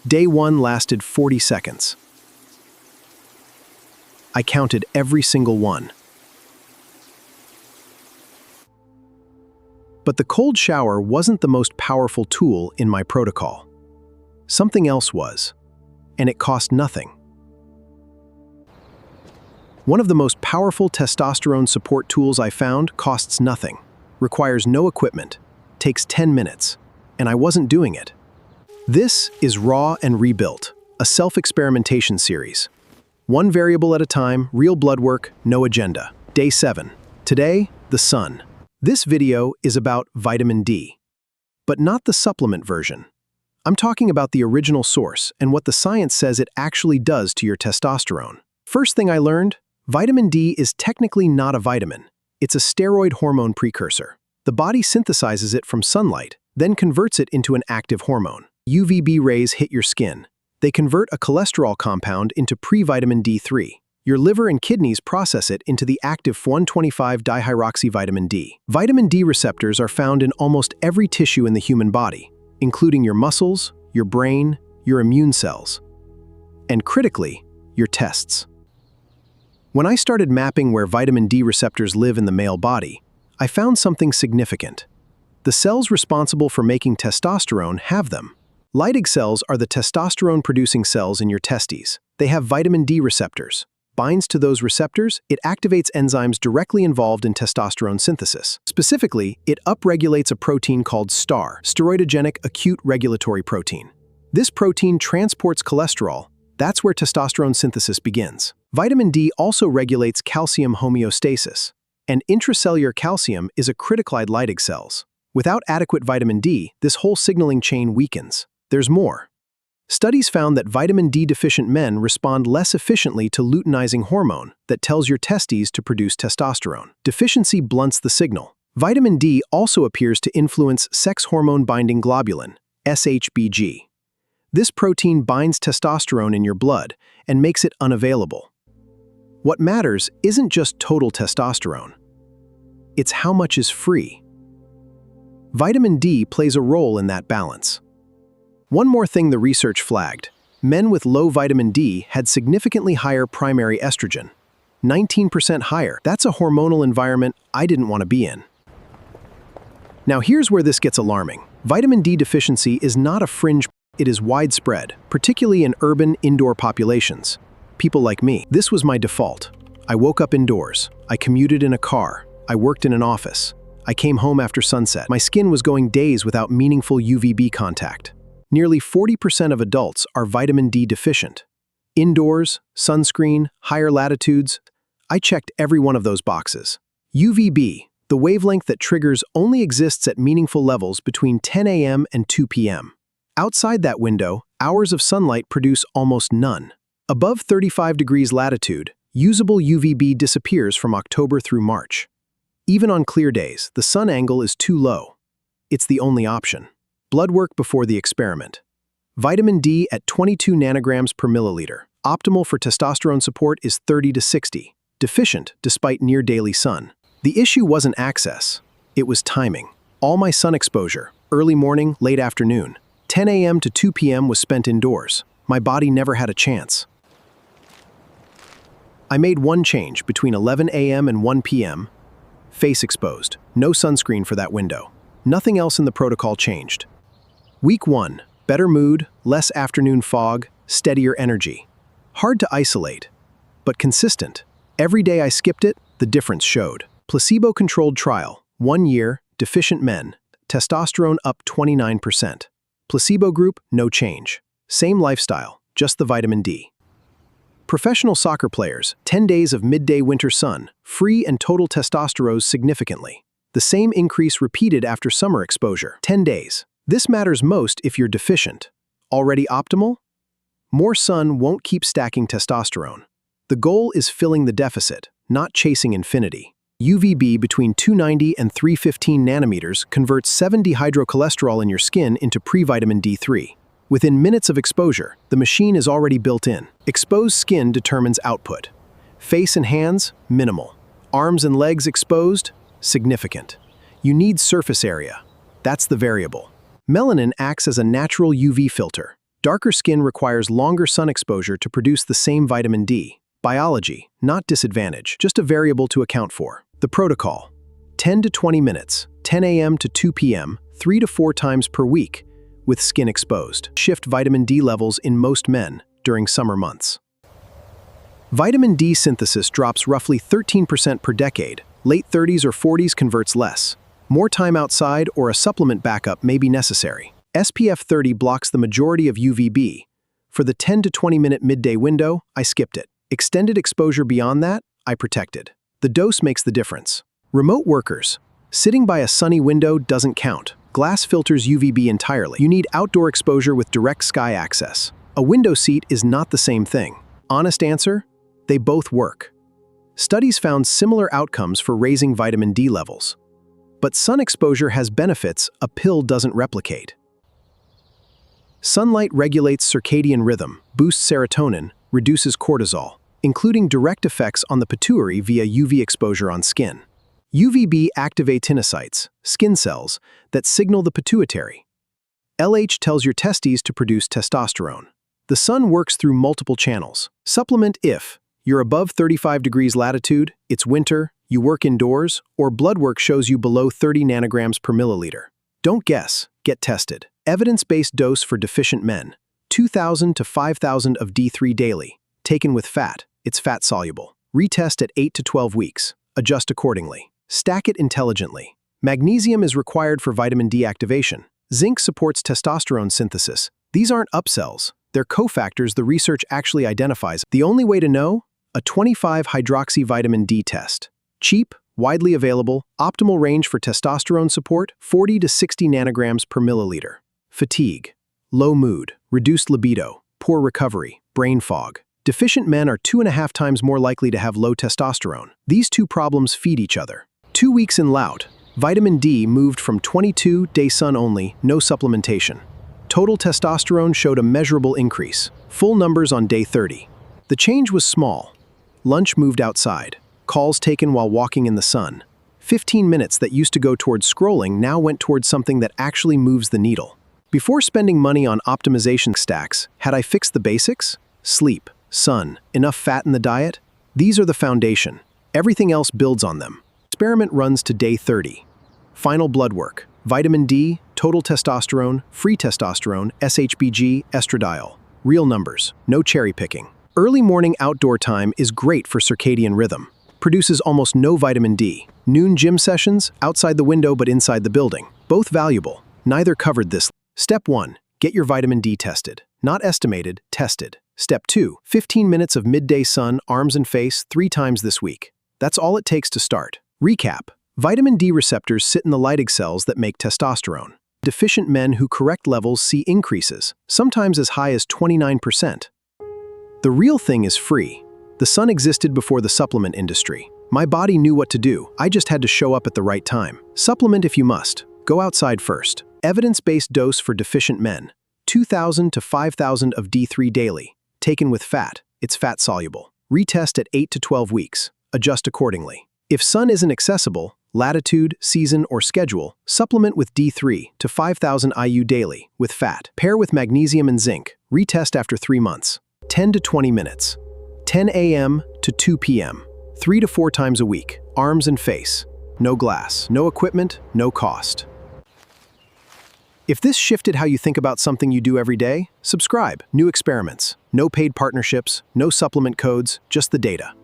Day 1 lasted 40 seconds. I counted every single one. But the cold shower wasn't the most powerful tool in my protocol. Something else was, and it cost nothing. One of the most powerful testosterone support tools I found costs nothing, requires no equipment, takes 10 minutes, and I wasn't doing it. This is Raw and Rebuilt, a self-experimentation series. One variable at a time, real blood work, no agenda. Day 7. Today, the sun. This video is about vitamin D, but not the supplement version. I'm talking about the original source and what the science says it actually does to your testosterone. First thing I learned, vitamin D is technically not a vitamin. It's a steroid hormone precursor. The body synthesizes it from sunlight, then converts it into an active hormone. UVB rays hit your skin. They convert a cholesterol compound into pre-vitamin D3. Your liver and kidneys process it into the active 1,25-dihydroxyvitamin D. Vitamin D receptors are found in almost every tissue in the human body, including your muscles, your brain, your immune cells, and critically, your testes. When I started mapping where vitamin D receptors live in the male body, I found something significant. The cells responsible for making testosterone have them. Leydig cells are the testosterone-producing cells in your testes. They have vitamin D receptors. Binds to those receptors, it activates enzymes directly involved in testosterone synthesis. Specifically, it upregulates a protein called STAR, steroidogenic acute regulatory protein. This protein transports cholesterol. That's where testosterone synthesis begins. Vitamin D also regulates calcium homeostasis, and intracellular calcium is a critical in Leydig cells. Without adequate vitamin D, this whole signaling chain weakens. There's more. Studies found that vitamin D-deficient men respond less efficiently to luteinizing hormone that tells your testes to produce testosterone. Deficiency blunts the signal. Vitamin D also appears to influence sex hormone-binding globulin, SHBG. This protein binds testosterone in your blood and makes it unavailable. What matters isn't just total testosterone. It's how much is free. Vitamin D plays a role in that balance. One more thing the research flagged. Men with low vitamin D had significantly higher primary estrogen. 19% higher. That's a hormonal environment I didn't want to be in. Now here's where this gets alarming. Vitamin D deficiency is not a fringe, it is widespread, particularly in urban, indoor populations. People like me. This was my default. I woke up indoors. I commuted in a car. I worked in an office. I came home after sunset. My skin was going days without meaningful UVB contact. Nearly 40% of adults are vitamin D deficient. Indoors, sunscreen, higher latitudes. I checked every one of those boxes. UVB, the wavelength that triggers, only exists at meaningful levels between 10 a.m. and 2 p.m. Outside that window, hours of sunlight produce almost none. Above 35 degrees latitude, usable UVB disappears from October through March. Even on clear days, the sun angle is too low. It's the only option. Blood work before the experiment. Vitamin D at 22 nanograms per milliliter. Optimal for testosterone support is 30 to 60. Deficient despite near daily sun. The issue wasn't access. It was timing. All my sun exposure, early morning, late afternoon. 10 a.m. to 2 p.m. was spent indoors. My body never had a chance. I made one change between 11 a.m. and 1 p.m. Face exposed. No sunscreen for that window. Nothing else in the protocol changed. Week 1. Better mood, less afternoon fog, steadier energy. Hard to isolate, but consistent. Every day I skipped it, the difference showed. Placebo-controlled trial. 1 year, deficient men. Testosterone up 29%. Placebo group, no change. Same lifestyle, just the vitamin D. Professional soccer players, 10 days of midday winter sun, free and total testosterone significantly. The same increase repeated after summer exposure, 10 days. This matters most if you're deficient. Already optimal? More sun won't keep stacking testosterone. The goal is filling the deficit, not chasing infinity. UVB between 290 and 315 nanometers converts 7-dehydrocholesterol in your skin into pre-vitamin D3. Within minutes of exposure, the machine is already built in. Exposed skin determines output. Face and hands, minimal. Arms and legs exposed, significant. You need surface area. That's the variable. Melanin acts as a natural UV filter. Darker skin requires longer sun exposure to produce the same vitamin D. Biology, not disadvantage, just a variable to account for. The protocol: 10 to 20 minutes, 10 a.m. to 2 p.m., 3 to 4 times per week, with skin exposed. Shift vitamin D levels in most men during summer months. Vitamin D synthesis drops roughly 13% per decade. Late 30s or 40s converts less. More time outside or a supplement backup may be necessary. SPF 30 blocks the majority of UVB. For the 10 to 20 minute midday window, I skipped it. Extended exposure beyond that, I protected. The dose makes the difference. Remote workers. Sitting by a sunny window doesn't count. Glass filters UVB entirely. You need outdoor exposure with direct sky access. A window seat is not the same thing. Honest answer? They both work. Studies found similar outcomes for raising vitamin D levels. But sun exposure has benefits a pill doesn't replicate. Sunlight regulates circadian rhythm, boosts serotonin, reduces cortisol, including direct effects on the pituitary via UV exposure on skin. UVB activates tenocytes, skin cells, that signal the pituitary. LH tells your testes to produce testosterone. The sun works through multiple channels. Supplement if you're above 35 degrees latitude, it's winter, you work indoors, or Bloodwork shows you below 30 nanograms per milliliter. Don't guess, get tested. Evidence-based dose for deficient men: 2,000 to 5,000 of D3 daily. Taken with fat, it's fat-soluble. Retest at 8 to 12 weeks. Adjust accordingly. Stack it intelligently. Magnesium is required for vitamin D activation. Zinc supports testosterone synthesis. These aren't upsells. They're cofactors the research actually identifies. The only way to know? A 25-hydroxy-vitamin D test. Cheap, widely available, optimal range for testosterone support, 40 to 60 nanograms per milliliter. Fatigue, low mood, reduced libido, poor recovery, brain fog. Deficient men are 2.5 times more likely to have low testosterone. These two problems feed each other. 2 weeks in Lout, vitamin D moved from 22 day sun only, no supplementation. Total testosterone showed a measurable increase. Full numbers on day 30. The change was small. Lunch moved outside. Calls taken while walking in the sun. 15 minutes that used to go towards scrolling now went towards something that actually moves the needle. Before spending money on optimization stacks, had I fixed the basics? Sleep, sun, enough fat in the diet? These are the foundation. Everything else builds on them. Experiment runs to day 30. Final blood work: vitamin D, total testosterone, free testosterone, SHBG, estradiol. Real numbers, no cherry picking. Early morning outdoor time is great for circadian rhythm. Produces almost no vitamin D. Noon gym sessions, outside the window but inside the building. Both valuable. Neither covered this. Step 1. Get your vitamin D tested. Not estimated, tested. Step 2. 15 minutes of midday sun, arms and face, 3 times this week. That's all it takes to start. Recap. Vitamin D receptors sit in the Leydig cells that make testosterone. Deficient men who correct levels see increases, sometimes as high as 29%. The real thing is free. The sun existed before the supplement industry. My body knew what to do, I just had to show up at the right time. Supplement if you must. Go outside first. Evidence-based dose for deficient men: 2,000 to 5,000 of D3 daily. Taken with fat, it's fat-soluble. Retest at 8 to 12 weeks. Adjust accordingly. If sun isn't accessible, latitude, season, or schedule, supplement with D3 to 5,000 IU daily, with fat. Pair with magnesium and zinc. Retest after 3 months. 10 to 20 minutes. 10 a.m. to 2 p.m. 3 to 4 times a week. Arms and face. No glass, no equipment, no cost. If this shifted how you think about something you do every day, subscribe. New experiments. No paid partnerships, no supplement codes, just the data.